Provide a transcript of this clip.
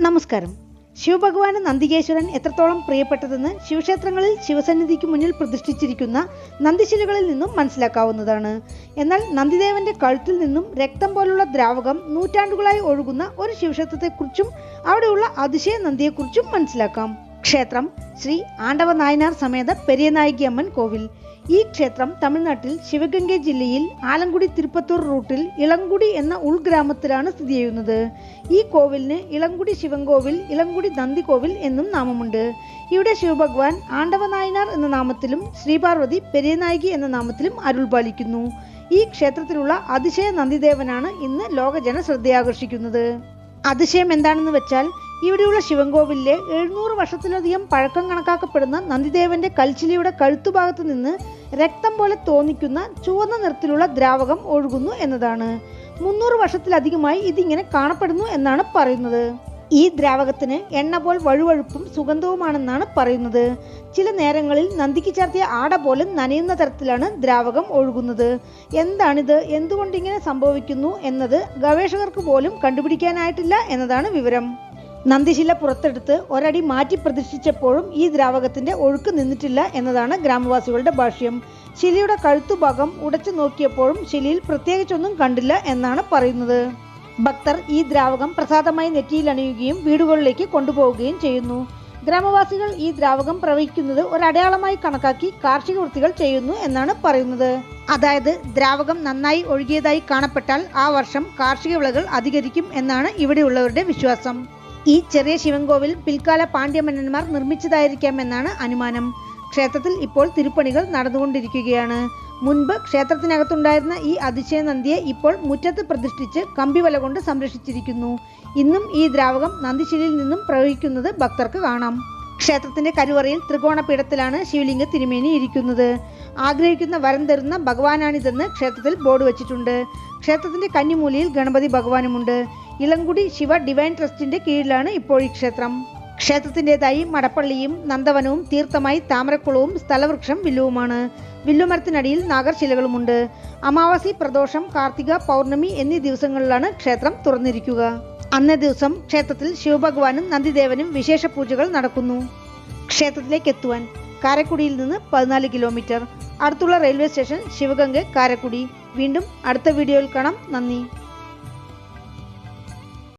നമസ്കാരം. ശിവഭഗവാന് നന്ദികേശ്വരൻ എത്രത്തോളം പ്രിയപ്പെട്ടതെന്ന് ശിവക്ഷേത്രങ്ങളിൽ ശിവസന്നിധിക്ക് മുന്നിൽ പ്രതിഷ്ഠിച്ചിരിക്കുന്ന നന്ദിശിലകളിൽ നിന്നും മനസ്സിലാക്കാവുന്നതാണ്. എന്നാൽ നന്ദിദേവന്റെ കഴുത്തിൽ നിന്നും രക്തം പോലുള്ള ദ്രാവകം നൂറ്റാണ്ടുകളായി ഒഴുകുന്ന ഒരു ശിവക്ഷേത്രത്തെക്കുറിച്ചും അവിടെയുള്ള അതിശയ നന്ദിയെക്കുറിച്ചും മനസ്സിലാക്കാം. ക്ഷേത്രം ശ്രീ ആണ്ടവ നായനാർ സമേത പെരിയനായികി അമ്മൻ കോവിൽ. ഈ ക്ഷേത്രം തമിഴ്നാട്ടിൽ ശിവഗംഗ ജില്ലയിൽ ആലങ്കുടി തിരുപ്പത്തൂർ റൂട്ടിൽ ഇളങ്കുടി എന്ന ഉൾഗ്രാമത്തിലാണ് സ്ഥിതി ചെയ്യുന്നത്. ഈ കോവിലിന് ഇളങ്കുടി ശിവൻകോവിൽ, ഇളങ്കുടി നന്ദികോവിൽ എന്നും നാമമുണ്ട്. ഇവിടെ ശിവഭഗവാൻ ആണ്ടവ നായനാർ എന്ന നാമത്തിലും ശ്രീപാർവതി പെരിയനായികി എന്ന നാമത്തിലും അരുൾപാലിക്കുന്നു. ഈ ക്ഷേത്രത്തിലുള്ള അതിശയ നന്ദിദേവനാണ് ഇന്ന് ലോകജന ശ്രദ്ധയാകർഷിക്കുന്നത്. അതിശയം എന്താണെന്ന് വെച്ചാൽ ഇവിടെയുള്ള ശിവൻകോവിലിലെ 700 വർഷത്തിലധികം പഴക്കം കണക്കാക്കപ്പെടുന്ന നന്ദിദേവന്റെ കൽച്ചിലിയുടെ കഴുത്തുഭാഗത്ത് നിന്ന് രക്തം പോലെ തോന്നിക്കുന്ന ചുവന്ന നിറത്തിലുള്ള ദ്രാവകം ഒഴുകുന്നു എന്നതാണ്. 300 വർഷത്തിലധികമായി ഇതിങ്ങനെ കാണപ്പെടുന്നു എന്നാണ് പറയുന്നത്. ഈ ദ്രാവകത്തിന് എണ്ണ പോൽ വഴുവഴുപ്പും സുഗന്ധവുമാണെന്നാണ് പറയുന്നത്. ചില നേരങ്ങളിൽ നന്ദിക്ക് ചാർത്തിയ ആട പോലും നനയുന്ന തരത്തിലാണ് ദ്രാവകം ഒഴുകുന്നത്. എന്താണിത്, എന്തുകൊണ്ടിങ്ങനെ സംഭവിക്കുന്നു എന്നത് ഗവേഷകർക്ക് പോലും കണ്ടുപിടിക്കാനായിട്ടില്ല എന്നതാണ് വിവരം. നന്ദിശില പുറത്തെടുത്ത് ഒരടി മാറ്റി പ്രതിഷ്ഠിച്ചപ്പോഴും ഈ ദ്രാവകത്തിന്റെ ഒഴുക്ക് നിന്നിട്ടില്ല എന്നതാണ് ഗ്രാമവാസികളുടെ ഭാഷ്യം. ശിലയുടെ കഴുത്തുഭാഗം ഉടച്ചു നോക്കിയപ്പോഴും ശിലയിൽ പ്രത്യേകിച്ചൊന്നും കണ്ടില്ല എന്നാണ് പറയുന്നത്. ഭക്തർ ഈ ദ്രാവകം പ്രസാദമായി നെറ്റിയിൽ അണിയുകയും വീടുകളിലേക്ക് കൊണ്ടുപോവുകയും ചെയ്യുന്നു. ഗ്രാമവാസികൾ ഈ ദ്രാവകം പ്രവഹിക്കുന്നത് ഒരടയാളമായി കണക്കാക്കി കാർഷിക വൃത്തികൾ ചെയ്യുന്നു എന്നാണ് പറയുന്നത്. അതായത് ദ്രാവകം നന്നായി ഒഴുകിയതായി കാണപ്പെട്ടാൽ ആ വർഷം കാർഷിക വിളകൾ അധികരിക്കും എന്നാണ് ഇവിടെയുള്ളവരുടെ വിശ്വാസം. ഈ ചെറിയ ശിവൻകോവിൽ പിൽക്കാല പാണ്ഡ്യമന്നന്മാർ നിർമ്മിച്ചതായിരിക്കാമെന്നാണ് അനുമാനം. ക്ഷേത്രത്തിൽ ഇപ്പോൾ തിരുപ്പണികൾ നടന്നുകൊണ്ടിരിക്കുകയാണ്. മുൻപ് ക്ഷേത്രത്തിനകത്തുണ്ടായിരുന്ന ഈ അതിശയ നന്ദിയെ ഇപ്പോൾ മുറ്റത്ത് പ്രതിഷ്ഠിച്ച് കമ്പിവല കൊണ്ട് സംരക്ഷിച്ചിരിക്കുന്നു. ഇന്നും ഈ ദ്രാവകം നന്ദിശിലയിൽ നിന്നും പ്രവഹിക്കുന്നത് ഭക്തർക്ക് കാണാം. ക്ഷേത്രത്തിന്റെ കരുവറയിൽ ത്രികോണ പീഠത്തിലാണ് ശിവലിംഗ തിരുമേനി ഇരിക്കുന്നത്. ആഗ്രഹിക്കുന്ന വരം തരുന്ന ഭഗവാനാണിതെന്ന് ക്ഷേത്രത്തിൽ ബോർഡ് വെച്ചിട്ടുണ്ട്. ക്ഷേത്രത്തിന്റെ കന്നിമൂലയിൽ ഗണപതി ഭഗവാനുമുണ്ട്. ഇളങ്കുടി ശിവ ഡിവൈൻ ട്രസ്റ്റിന്റെ കീഴിലാണ് ഇപ്പോൾ ഈ ക്ഷേത്രം. ക്ഷേത്രത്തിൻ്റെതായി മടപ്പള്ളിയും നന്ദവനവും തീർത്ഥമായി താമരക്കുളവും സ്ഥലവൃക്ഷം വില്ലുവുമാണ്. വില്ലുമരത്തിനടിയിൽ നാഗർശിലകളുമുണ്ട്. അമാവാസി, പ്രദോഷം, കാർത്തിക, പൗർണമി എന്നീ ദിവസങ്ങളിലാണ് ക്ഷേത്രം തുറന്നിരിക്കുക. അന്നേ ദിവസം ക്ഷേത്രത്തിൽ ശിവഭഗവാനും നന്ദിദേവനും വിശേഷ പൂജകൾ നടക്കുന്നു. ക്ഷേത്രത്തിലേക്ക് എത്തുവാൻ കാരക്കുടിയിൽ നിന്ന് 14 കിലോമീറ്റർ. അടുത്തുള്ള റെയിൽവേ സ്റ്റേഷൻ ശിവഗംഗ, കാരക്കുടി. വീണ്ടും അടുത്ത വീഡിയോയിൽ കാണാം. നന്ദി.